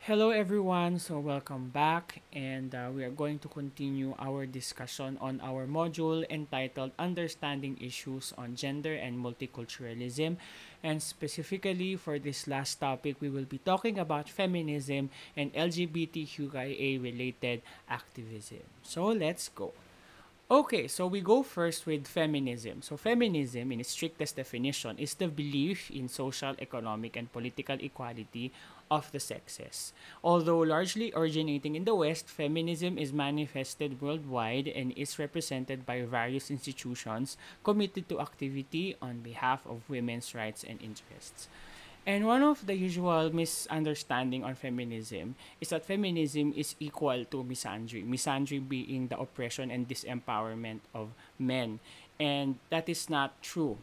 Hello, everyone. So, welcome back, and we are going to continue our discussion on our module entitled Understanding Issues on Gender and Multiculturalism. And specifically for this last topic, we will be talking about feminism and LGBTQIA related activism. So, let's go. Okay, so we go first with feminism. So, feminism, in its strictest definition, is the belief in social, economic, and political equality of the sexes. Although largely originating in the West, feminism is manifested worldwide and is represented by various institutions committed to activity on behalf of women's rights and interests. And one of the usual misunderstanding on feminism is that feminism is equal to misandry. Misandry being the oppression and disempowerment of men. And that is not true.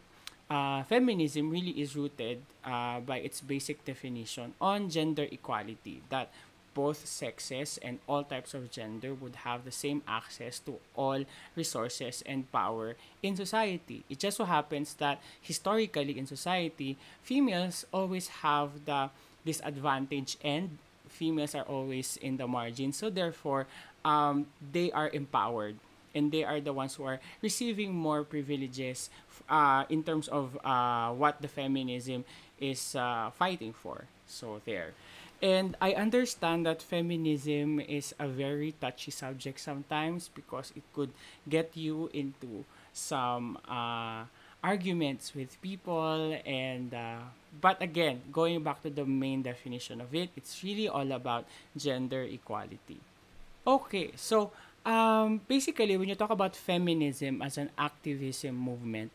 Feminism really is rooted by its basic definition on gender equality, that both sexes and all types of gender would have the same access to all resources and power in society. It just so happens that historically in society, females always have the disadvantage and females are always in the margin. So therefore, they are empowered and they are the ones who are receiving more privileges in terms of what the feminism is fighting for. So there. And I understand that feminism is a very touchy subject sometimes because it could get you into some arguments with people and but again, going back to the main definition of it, it's really all about gender equality. Okay, so basically, when you talk about feminism as an activism movement,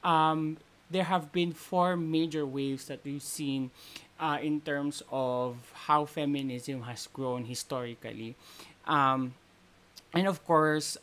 um, there have been four major waves that we've seen in terms of how feminism has grown historically. Um, and of course,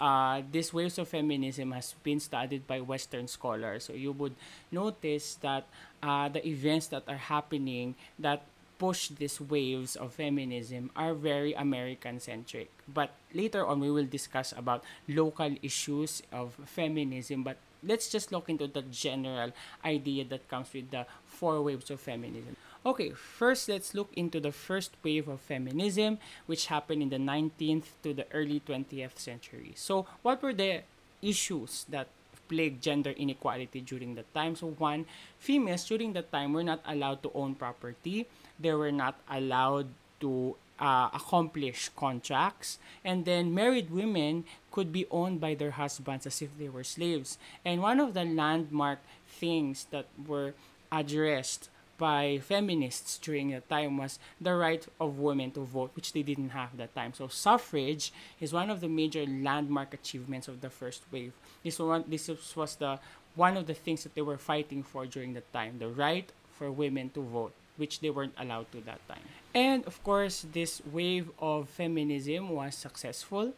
this waves of feminism has been studied by Western scholars. So you would notice that the events that are happening that push these waves of feminism are very American centric. But later on, we will discuss about local issues of feminism. But let's just look into the general idea that comes with the four waves of feminism. Okay, first let's look into the first wave of feminism, which happened in the 19th to the early 20th century. So, what were the issues that plagued gender inequality during that time? So, one, females during that time were not allowed to own property, they were not allowed to accomplish contracts, and then married women could be owned by their husbands as if they were slaves. And one of the landmark things that were addressed by feminists during that time was the right of women to vote, which they didn't have that time. So suffrage is one of the major landmark achievements of the first wave. This was the one of the things that they were fighting for during that time, the right for women to vote, which they weren't allowed to that time. And of course, this wave of feminism was successful.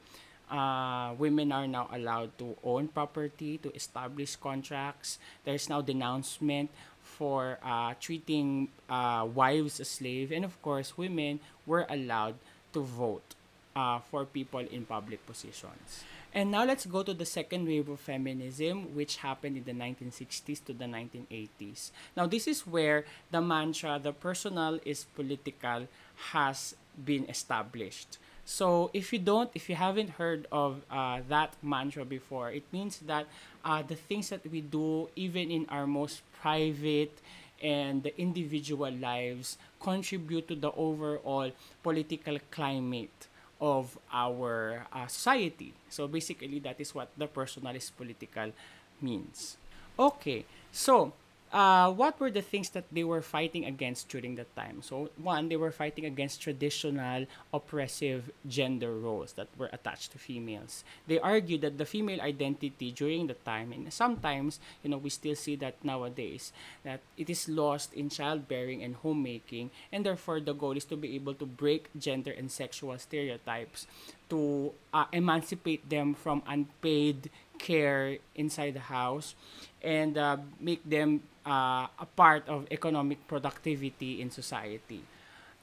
Women are now allowed to own property, to establish contracts. There's now denouncement for treating wives as slave, and of course, women were allowed to vote for people in public positions. And now let's go to the second wave of feminism, which happened in the 1960s to the 1980s. Now, this is where the mantra, the personal is political, has been established. So, if you haven't heard of that mantra before, it means that the things that we do, even in our most private and the individual lives, contribute to the overall political climate of our society. So basically, that is what the personalist political means. Okay, so what were the things that they were fighting against during that time? So one, they were fighting against traditional oppressive gender roles that were attached to females. They argued that the female identity during the time, and sometimes we still see that nowadays, that it is lost in childbearing and homemaking, and therefore the goal is to be able to break gender and sexual stereotypes, to emancipate them from unpaid care inside the house, and make them a part of economic productivity in society.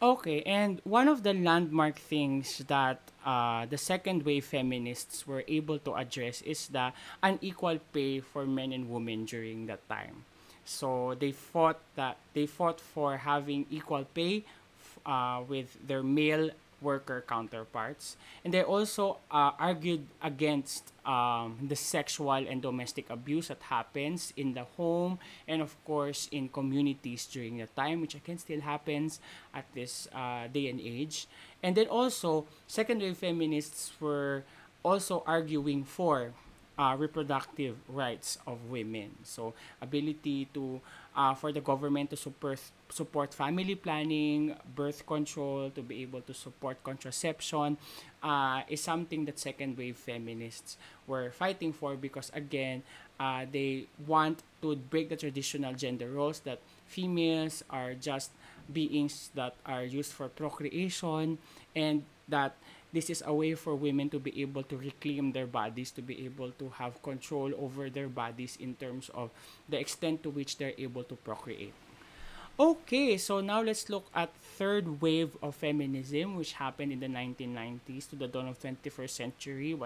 Okay, and one of the landmark things that the second wave feminists were able to address is the unequal pay for men and women during that time. So they fought for having equal pay with their male worker counterparts. And they also argued against the sexual and domestic abuse that happens in the home and, of course, in communities during the time, which again still happens at this day and age. And then also, second wave feminists were also arguing for reproductive rights of women. So ability to for the government to support family planning, birth control, to be able to support contraception, is something that second wave feminists were fighting for because again, they want to break the traditional gender roles that females are just beings that are used for procreation, and that this is a way for women to be able to reclaim their bodies, to be able to have control over their bodies in terms of the extent to which they're able to procreate. Okay, so now let's look at third wave of feminism, which happened in the 1990s to the dawn of 21st century,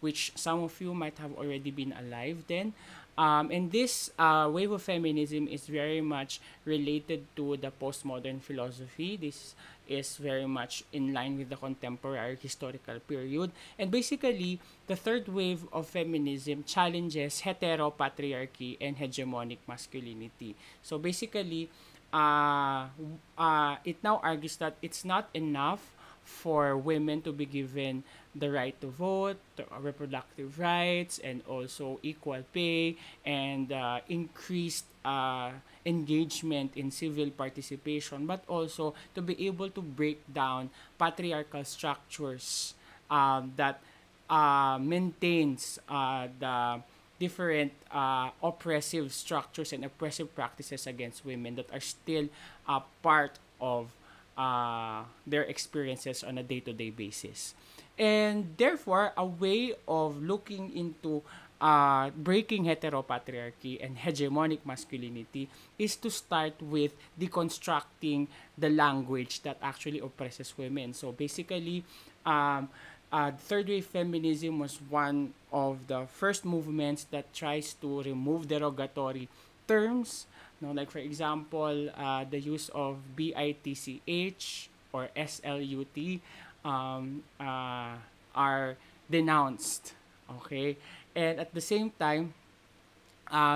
which some of you might have already been alive then. And this wave of feminism is very much related to the postmodern philosophy. This is very much in line with the contemporary historical period. And basically, the third wave of feminism challenges heteropatriarchy and hegemonic masculinity. So basically, it now argues that it's not enough for women to be given the right to vote, reproductive rights, and also equal pay, and increased engagement in civil participation, but also to be able to break down patriarchal structures that maintains the different oppressive structures and oppressive practices against women that are still a part of their experiences on a day-to-day basis. And therefore, a way of looking into breaking heteropatriarchy and hegemonic masculinity is to start with deconstructing the language that actually oppresses women. So basically, third wave feminism was one of the first movements that tries to remove derogatory terms. Like for example, the use of bitch or slut are denounced. Okay, and at the same time,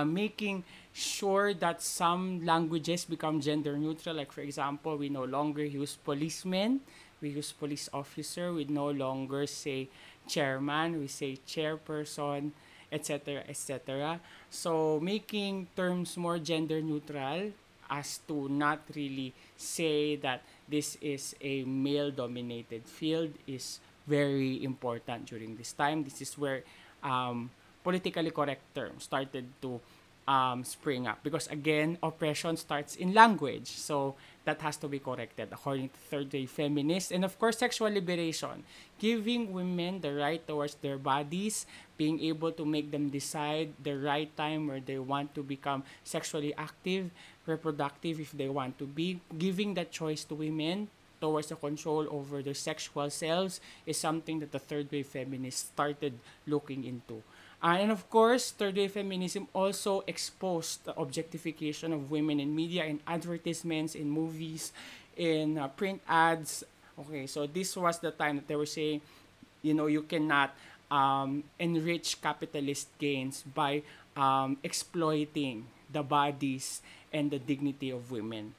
making sure that some languages become gender neutral. Like for example, we no longer use policemen, we use police officer. We no longer say chairman, we say chairperson, etc., etc. So making terms more gender neutral as to not really say that this is a male-dominated field is very important during this time. This is where politically correct terms started to spring up, because again, oppression starts in language, so that has to be corrected according to third wave feminists. And of course, sexual liberation, giving women the right towards their bodies, being able to make them decide the right time where they want to become sexually active, reproductive if they want to be, giving that choice to women towards the control over their sexual selves is something that the third wave feminists started looking into. And of course, third wave feminism also exposed the objectification of women in media, in advertisements, in movies, in print ads. Okay, so this was the time that they were saying, you cannot enrich capitalist gains by exploiting the bodies and the dignity of women.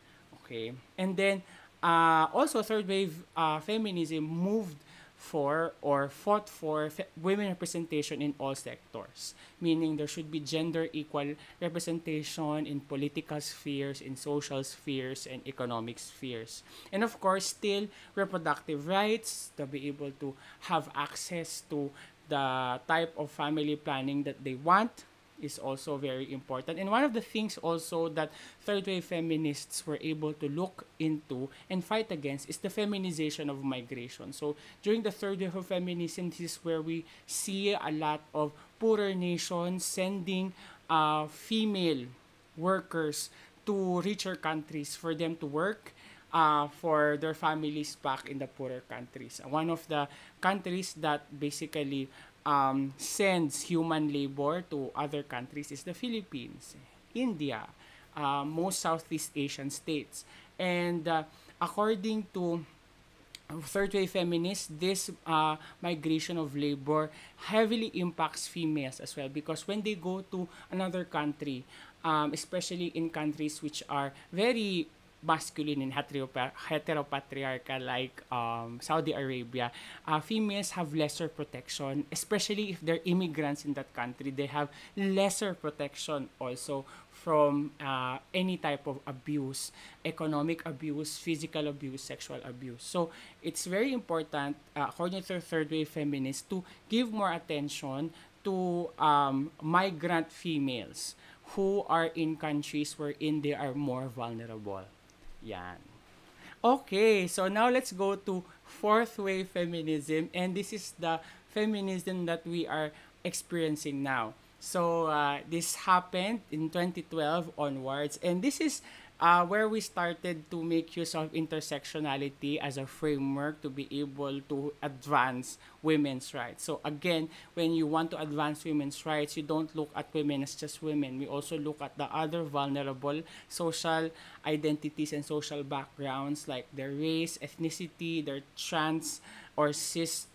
Okay, and then also third wave feminism moved for or fought for women representation in all sectors, meaning there should be gender equal representation in political spheres, in social spheres, and economic spheres. And of course, still reproductive rights, to be able to have access to the type of family planning that they want is also very important. And one of the things also that third wave feminists were able to look into and fight against is the feminization of migration. So during the third wave of feminism, this is where we see a lot of poorer nations sending female workers to richer countries for them to work for their families back in the poorer countries. One of the countries that basically sends human labor to other countries is the Philippines, India, most Southeast Asian states. And according to third wave feminists, this migration of labor heavily impacts females as well, because when they go to another country, especially in countries which are very masculine and heteropatriarchal, like Saudi Arabia, females have lesser protection, especially if they're immigrants in that country. They have lesser protection also from any type of abuse, economic abuse, physical abuse, sexual abuse. So it's very important, according to third wave feminists, to give more attention to migrant females who are in countries wherein they are more vulnerable. Yan. Okay, so now let's go to fourth wave feminism, and this is the feminism that we are experiencing now. So this happened in 2012 onwards, and this is where we started to make use of intersectionality as a framework to be able to advance women's rights. So again, when you want to advance women's rights, you don't look at women as just women. We also look at the other vulnerable social identities and social backgrounds, like their race, ethnicity, their trans or cis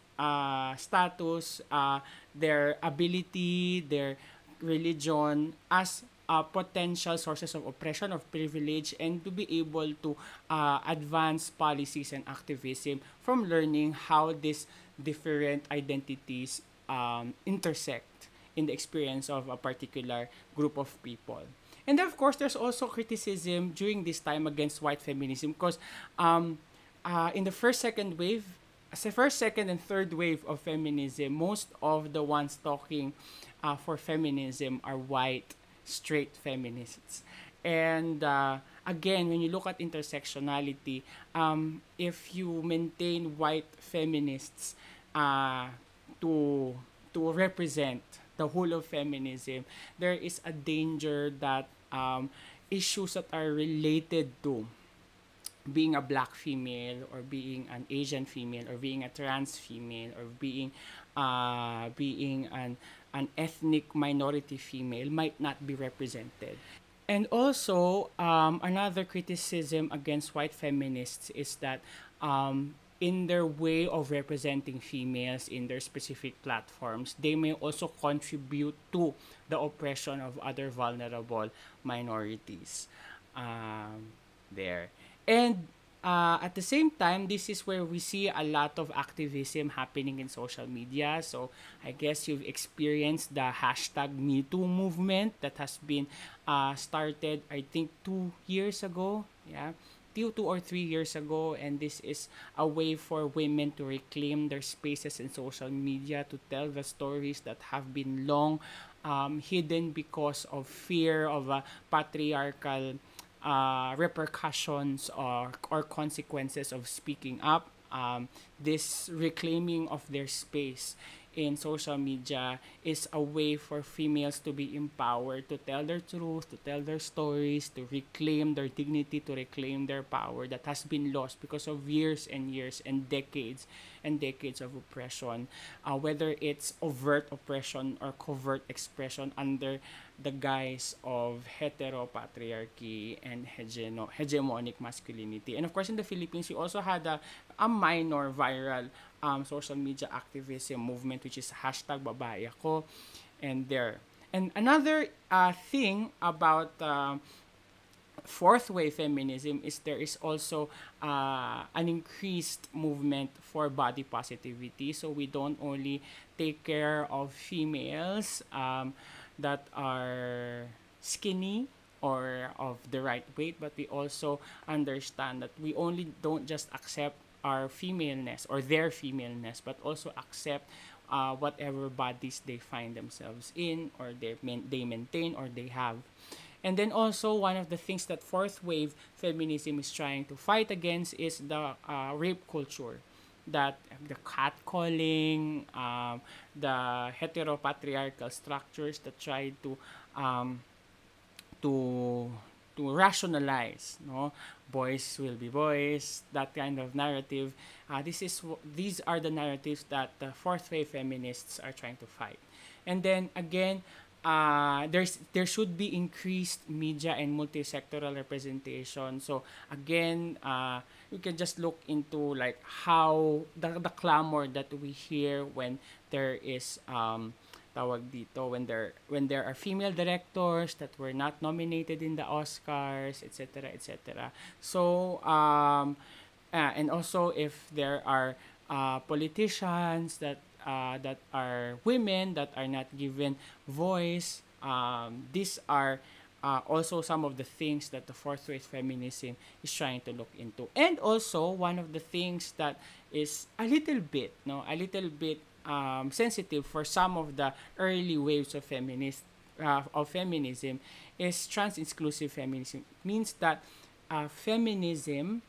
status, their ability, their religion, as potential sources of oppression, of privilege, and to be able to advance policies and activism from learning how these different identities intersect in the experience of a particular group of people. And then, of course, there's also criticism during this time against white feminism, because in the first, second, and third wave of feminism, most of the ones talking for feminism are white, straight feminists. And again, when you look at intersectionality, if you maintain white feminists to represent the whole of feminism, there is a danger that issues that are related to being a black female, or being an Asian female, or being a trans female, or being an ethnic minority female might not be represented. And also, another criticism against white feminists is that in their way of representing females in their specific platforms, they may also contribute to the oppression of other vulnerable minorities there. And at the same time, this is where we see a lot of activism happening in social media. So I guess you've experienced the hashtag #MeToo movement that has been started, I think, 2 years ago. Yeah, 2 or 3 years ago. And this is a way for women to reclaim their spaces in social media, to tell the stories that have been long hidden because of fear of patriarchal repercussions or consequences of speaking up. This reclaiming of their space in social media is a way for females to be empowered to tell their truth, to tell their stories, to reclaim their dignity, to reclaim their power that has been lost because of years and years and decades of oppression, whether it's overt oppression or covert expression under the guise of heteropatriarchy and hegemonic masculinity. And of course, in the Philippines, we also had a minor viral social media activism movement, which is hashtag babae ako. And another thing about fourth wave feminism is there is also an increased movement for body positivity. So we don't only take care of females that are skinny or of the right weight, but we also understand that we only don't just accept our femaleness or their femaleness, but also accept whatever bodies they find themselves in, or they maintain, or they have. And then also, one of the things that fourth wave feminism is trying to fight against is the rape culture, that the catcalling, the heteropatriarchal structures that try to rationalize, no, boys will be boys, that kind of narrative. These are the narratives that the fourth wave feminists are trying to fight. And then again, there should be increased media and multi-sectoral representation. So again, we can just look into like how the clamor that we hear when there is tawag dito, when there are female directors that were not nominated in the Oscars, etc., etc. So and also if there are politicians that are women that are not given voice. These are also some of the things that the fourth wave feminism is trying to look into. And also one of the things that is a little bit sensitive for some of the early waves of feminism is trans-inclusive feminism. Means that feminism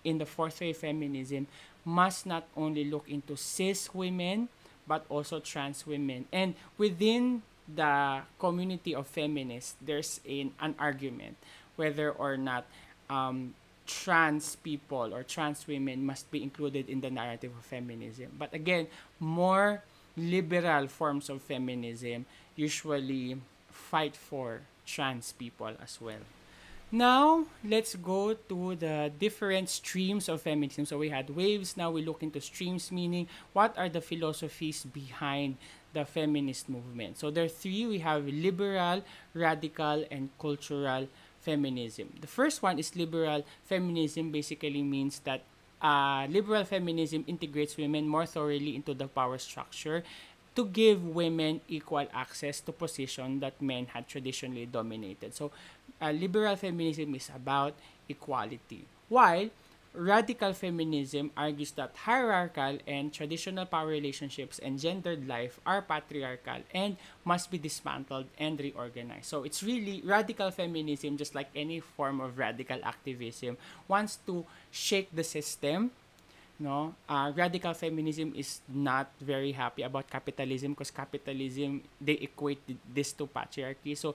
in the fourth wave feminism must not only look into cis women but also trans women. And within the community of feminists, there's an argument whether or not trans people or trans women must be included in the narrative of feminism. But again, more liberal forms of feminism usually fight for trans people as well. Now, let's go to the different streams of feminism. So we had waves, now we look into streams, meaning what are the philosophies behind the feminist movement. So there are three. We have liberal, radical, and cultural feminism. The first one is liberal feminism. Basically means that liberal feminism integrates women more thoroughly into the power structure to give women equal access to positions that men had traditionally dominated. So, liberal feminism is about equality. While radical feminism argues that hierarchical and traditional power relationships and gendered life are patriarchal and must be dismantled and reorganized. So it's really radical feminism, just like any form of radical activism, wants to shake the system. No, radical feminism is not very happy about capitalism because capitalism, they equate this to patriarchy. So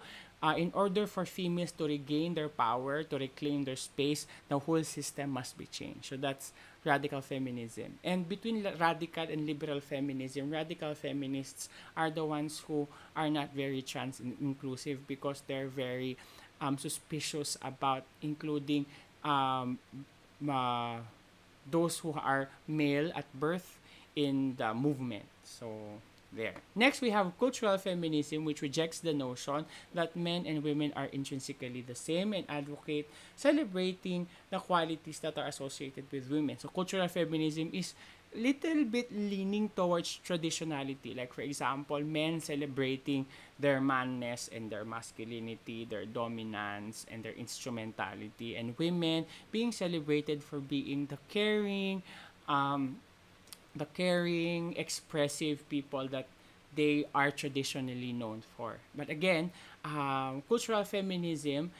in order for females to regain their power, to reclaim their space, the whole system must be changed. So that's radical feminism. And between radical and liberal feminism, radical feminists are the ones who are not very trans inclusive because they're very suspicious about including those who are male at birth in the movement. So there. Next, we have cultural feminism, which rejects the notion that men and women are intrinsically the same and advocate celebrating the qualities that are associated with women. So cultural feminism is little bit leaning towards traditionality. Like for example, men celebrating their manness and their masculinity, their dominance and their instrumentality, and women being celebrated for being the caring, expressive people that they are traditionally known for. But again, cultural feminism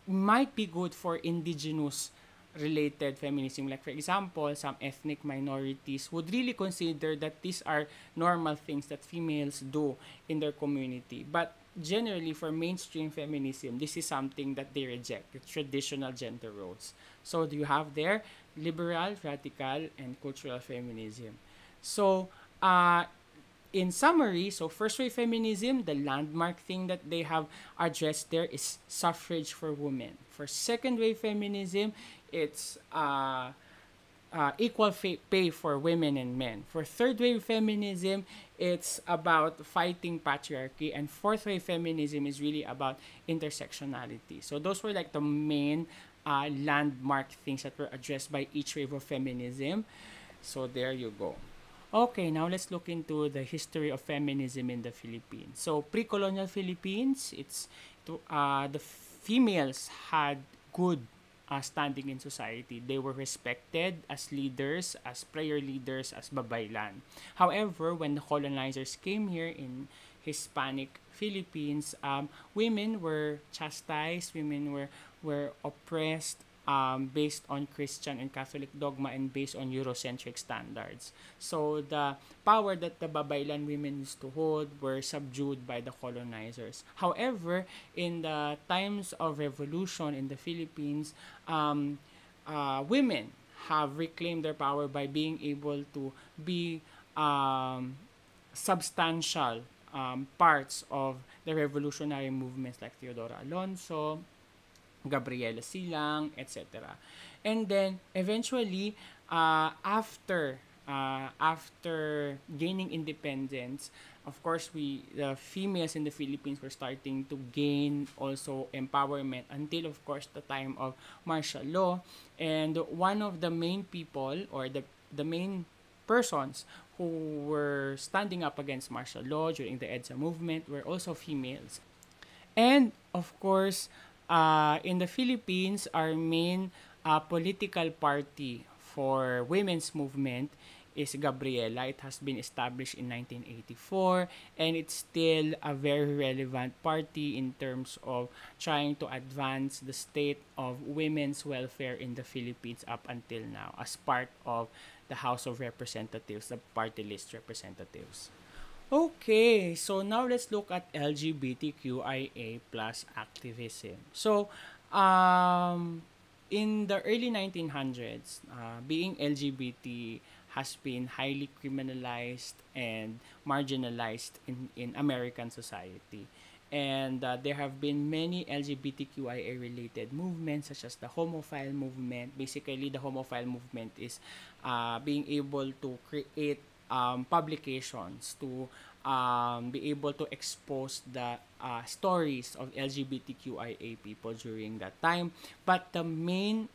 might be good for indigenous related feminism. Like for example, some ethnic minorities would really consider that these are normal things that females do in their community. But generally for mainstream feminism, this is something that they reject, the traditional gender roles. So do you have there liberal, radical, and cultural feminism? So in summary, so first wave feminism, the landmark thing that they have addressed there is suffrage for women. For second wave feminism, it's equal pay for women and men. For third wave feminism, it's about fighting patriarchy. And fourth wave feminism is really about intersectionality. So those were like the main landmark things that were addressed by each wave of feminism. So there you go. Okay, now let's look into the history of feminism in the Philippines. So pre-colonial Philippines, the females had good standing in society. They were respected as leaders, as prayer leaders, as babaylan. However, when the colonizers came here in Hispanic Philippines, women were chastised, women were oppressed based on Christian and Catholic dogma and based on Eurocentric standards. So the power that the babaylan women used to hold were subdued by the colonizers. However, in the times of revolution in the Philippines, women have reclaimed their power by being able to be substantial parts of the revolutionary movements like Teodoro Alonso, Gabriela Silang, etc. And then eventually, after gaining independence, of course, the females in the Philippines were starting to gain also empowerment until, of course, the time of martial law. And one of the main people, or the main persons who were standing up against martial law during the EDSA movement were also females. And of course, in the Philippines, our main political party for women's movement is Gabriela. It has been established in 1984, and it's still a very relevant party in terms of trying to advance the state of women's welfare in the Philippines up until now as part of the House of Representatives, the party list representatives. Okay, so now let's look at LGBTQIA plus activism. So, in the early 1900s, being LGBT has been highly criminalized and marginalized in American society. And there have been many LGBTQIA related movements, such as the homophile movement. Basically, the homophile movement is being able to create publications to be able to expose the stories of LGBTQIA people during that time. But the main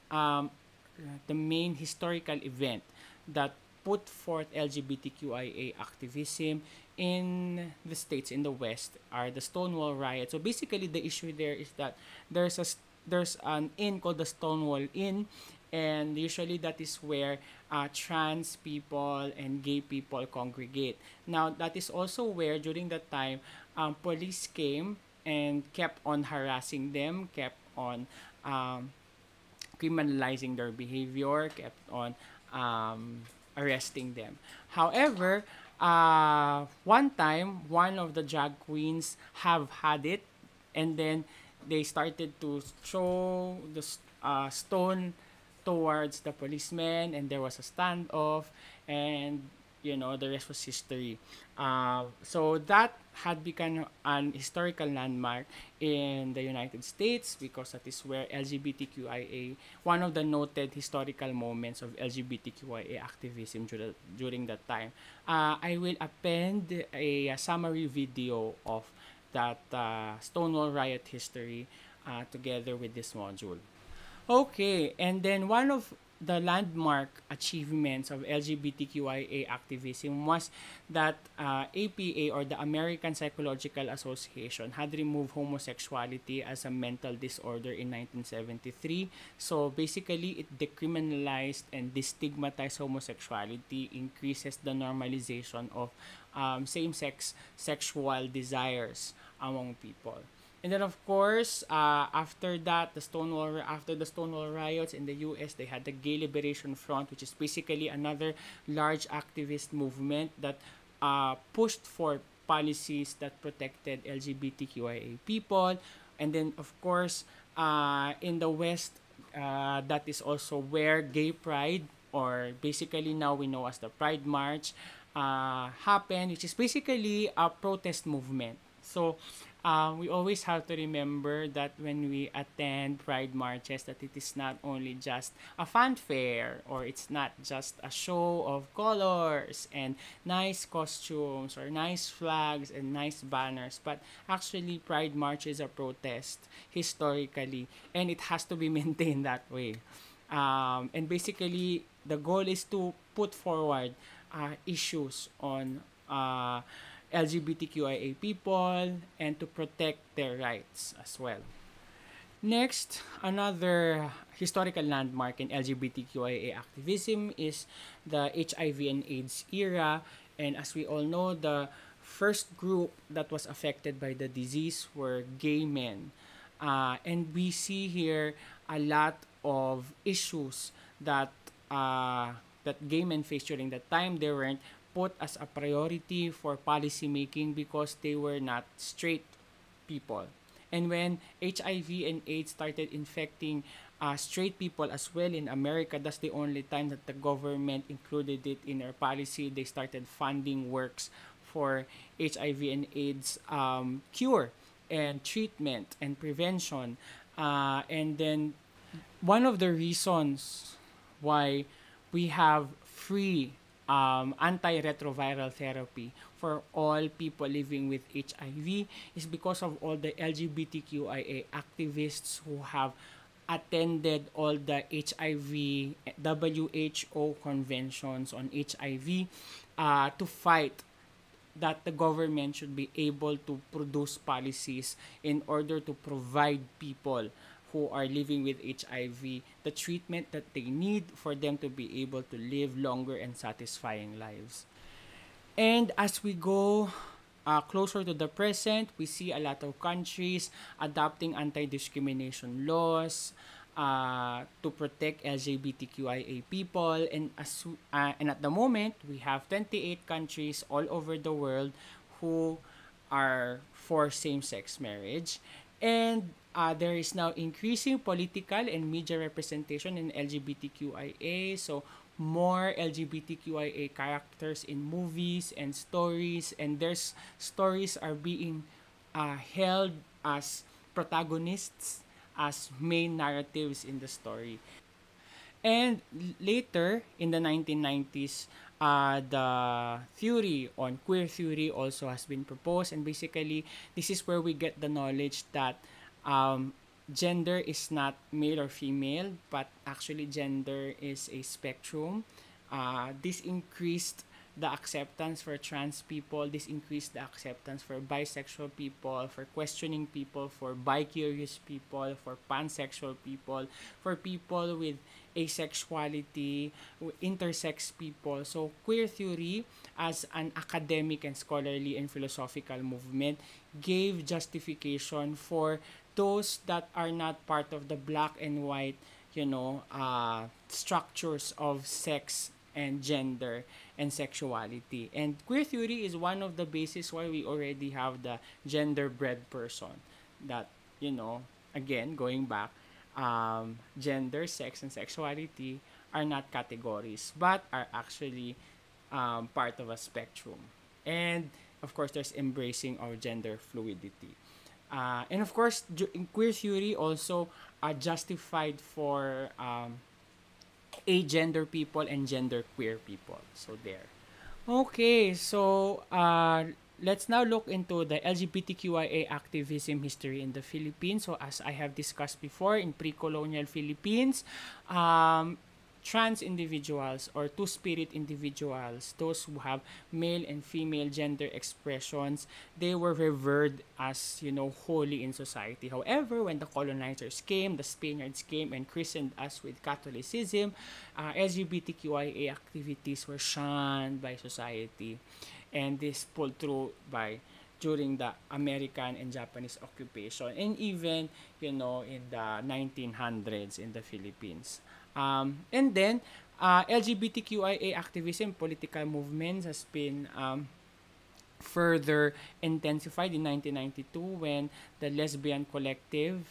historical event that put forth LGBTQIA activism in the States, in the West, are the Stonewall riots. So basically, the issue there is that there's a there's an inn called the Stonewall Inn, and usually that is where trans people and gay people congregate. Now, that is also where during that time, police came and kept on harassing them, kept on criminalizing their behavior, kept on arresting them. However, one time, one of the drag queens have had it, and then they started to throw the stone towards the policeman, and there was a standoff, and the rest was history. So that had become an historical landmark in the United States, because that is where LGBTQIA, one of the noted historical moments of LGBTQIA activism during that time. I will append a summary video of that Stonewall riot history together with this module. Okay, and then one of the landmark achievements of LGBTQIA activism was that APA, or the American Psychological Association, had removed homosexuality as a mental disorder in 1973. So basically, it decriminalized and destigmatized homosexuality, increases the normalization of same-sex sexual desires among people. And then, of course, after the Stonewall riots in the U.S., they had the Gay Liberation Front, which is basically another large activist movement that pushed for policies that protected LGBTQIA people. And then, of course, in the West, that is also where Gay Pride, or basically now we know as the Pride March, happened, which is basically a protest movement. So we always have to remember that when we attend Pride marches, that it is not only just a fanfare, or it's not just a show of colors and nice costumes or nice flags and nice banners, but actually Pride march is a protest historically, and it has to be maintained that way. And basically, the goal is to put forward issues on LGBTQIA people and to protect their rights as well. Next, another historical landmark in LGBTQIA activism is the HIV and AIDS era. And as we all know, the first group that was affected by the disease were gay men. And we see here a lot of issues that gay men faced during that time. They weren't put as a priority for policy making because they were not straight people. And when HIV and AIDS started infecting straight people as well in America, that's the only time that the government included it in their policy. They started funding works for HIV and AIDS cure and treatment and prevention. And then one of the reasons why we have free antiretroviral therapy for all people living with HIV is because of all the LGBTQIA activists who have attended all the HIV WHO conventions on HIV to fight that the government should be able to produce policies in order to provide people who are living with HIV the treatment that they need for them to be able to live longer and satisfying lives. And as we go closer to the present, we see a lot of countries adopting anti-discrimination laws to protect LGBTQIA people. And at the moment, we have 28 countries all over the world who are for same-sex marriage. And there is now increasing political and media representation in LGBTQIA. So more LGBTQIA characters in movies and stories, and their stories are being held as protagonists, as main narratives in the story. And later, in the 1990s, the theory on queer theory also has been proposed, and basically, this is where we get the knowledge that gender is not male or female, but actually gender is a spectrum. This increased the acceptance for trans people. This increased the acceptance for bisexual people, for questioning people, for bi-curious people, for pansexual people, for people with asexuality, intersex people. So queer theory as an academic and scholarly and philosophical movement gave justification for those that are not part of the black and white, structures of sex and gender and sexuality. And queer theory is one of the bases why we already have the gender-bred person. That, again, going back, gender, sex, and sexuality are not categories, but are actually part of a spectrum. And, of course, there's embracing of gender fluidity. And, of course, queer theory also justified for agender people and gender queer people. So there. Okay, so let's now look into the LGBTQIA activism history in the Philippines. So as I have discussed before, in pre-colonial Philippines, trans individuals or two-spirit individuals, those who have male and female gender expressions, they were revered as, holy in society. However, when the colonizers came, the Spaniards came and christened us with Catholicism, LGBTQIA activities were shunned by society. And this pulled through during the American and Japanese occupation, and even, in the 1900s in the Philippines. And then, LGBTQIA activism, political movements has been further intensified in 1992 when the Lesbian Collective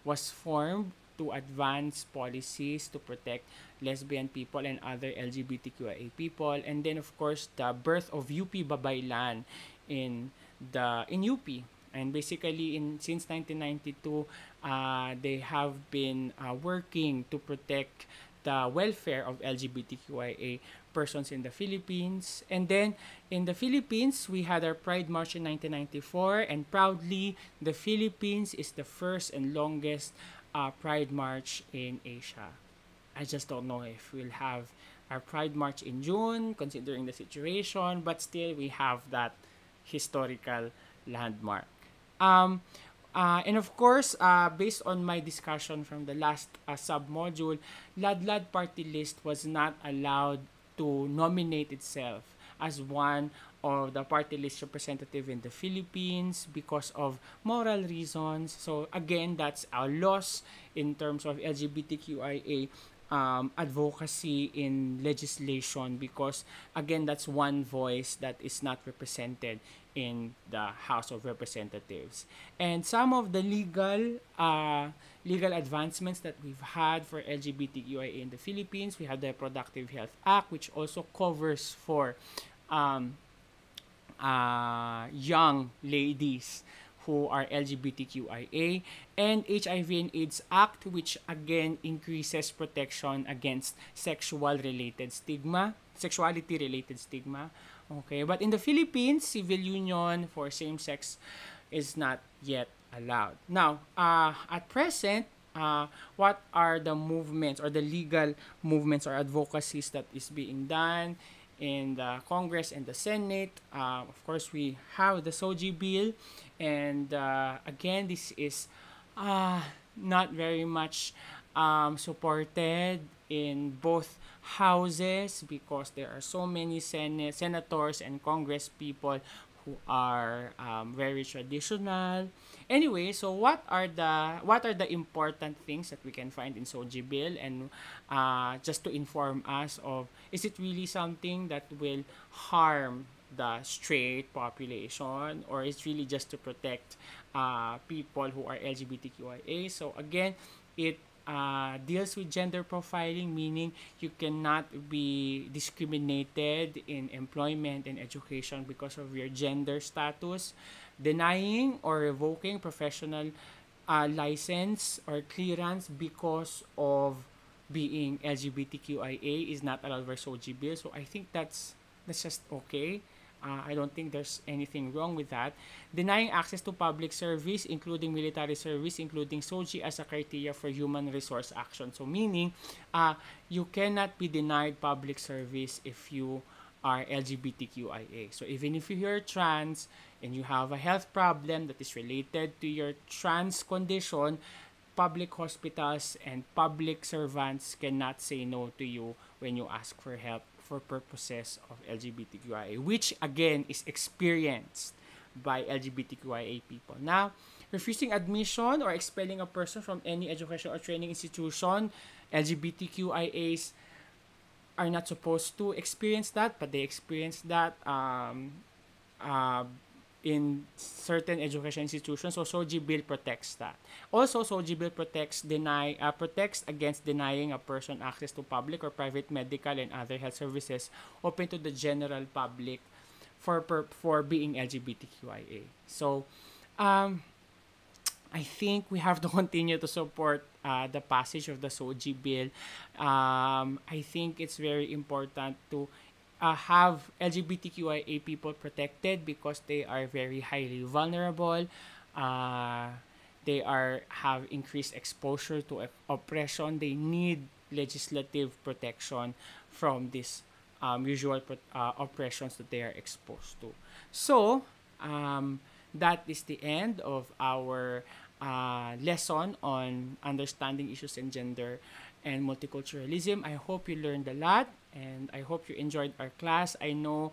was formed to advance policies to protect lesbian people and other LGBTQIA people. And then, of course, the birth of UP Babaylan in UP. And basically, since 1992, they have been working to protect the welfare of LGBTQIA persons in the Philippines. And then, in the Philippines, we had our Pride March in 1994, and proudly, the Philippines is the first and longest Pride March in Asia. I just don't know if we'll have our Pride March in June, considering the situation, but still, we have that historical landmark. And of course, based on my discussion from the last sub-module, Ladlad Party List was not allowed to nominate itself as one of the party list representative in the Philippines because of moral reasons. So again, that's a loss in terms of LGBTQIA advocacy in legislation, because again, that's one voice that is not represented in the House of Representatives. And some of the legal advancements that we've had for LGBTQIA in the Philippines, we have the Reproductive Health Act, which also covers for young ladies who are LGBTQIA, and HIV and AIDS Act, which again increases protection against sexuality related stigma. Okay, but in the Philippines, civil union for same sex is not yet allowed. Now, at present, what are the movements or the legal movements or advocacies that is being done in the Congress and the Senate? Of course, we have the SOG Bill, and again, this is not very much supported in both houses because there are so many senators and congress people who are very traditional. Anyway, so what are the important things that we can find in SOGI bill, and just to inform us of, is it really something that will harm the straight population, or it's really just to protect people who are LGBTQIA? So again, it deals with gender profiling, meaning you cannot be discriminated in employment and education because of your gender status. Denying or revoking professional license or clearance because of being LGBTQIA is not allowed by SOGI bill. So I think that's just okay. I don't think there's anything wrong with that. Denying access to public service, including military service, including SOGI as a criteria for human resource action. So meaning, you cannot be denied public service if you are LGBTQIA. So even if you're trans and you have a health problem that is related to your trans condition, public hospitals and public servants cannot say no to you when you ask for help for purposes of LGBTQIA, which again is experienced by LGBTQIA people. Now, refusing admission or expelling a person from any education or training institution, LGBTQIAs are not supposed to experience that, but they experience that in certain education institutions. So SOGI bill protects that. Also, SOGI bill protects against denying a person access to public or private medical and other health services open to the general public for being LGBTQIA. So, I think we have to continue to support the passage of the SOGI bill. I think it's very important to have LGBTQIA people protected because they are very highly vulnerable. They have increased exposure to oppression. They need legislative protection from these usual oppressions that they are exposed to. So, that is the end of our lesson on understanding issues in gender and multiculturalism. I hope you learned a lot, and I hope you enjoyed our class. I know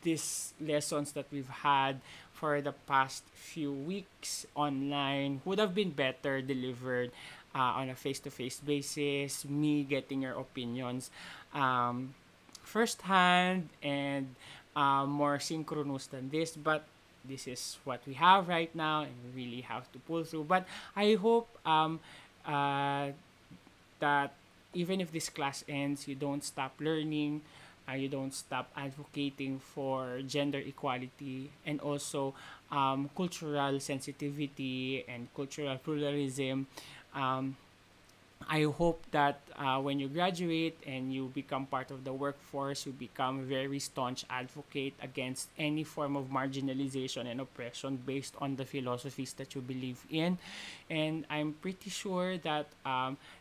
these lessons that we've had for the past few weeks online would have been better delivered on a face-to-face basis, me getting your opinions firsthand and more synchronous than this, but this is what we have right now and we really have to pull through. But I hope that even if this class ends, you don't stop learning, you don't stop advocating for gender equality and also cultural sensitivity and cultural pluralism. I hope that when you graduate and you become part of the workforce, you become a very staunch advocate against any form of marginalization and oppression based on the philosophies that you believe in. And I'm pretty sure that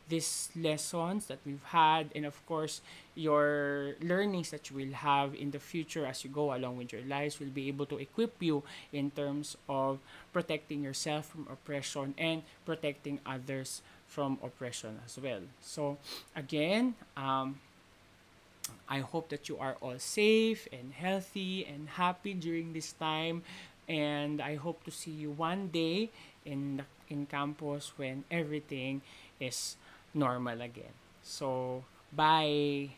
these lessons that we've had, and of course your learnings that you will have in the future as you go along with your lives, will be able to equip you in terms of protecting yourself from oppression and protecting others from oppression as well. So again, I hope that you are all safe and healthy and happy during this time, and I hope to see you one day in campus when everything is normal again. So bye.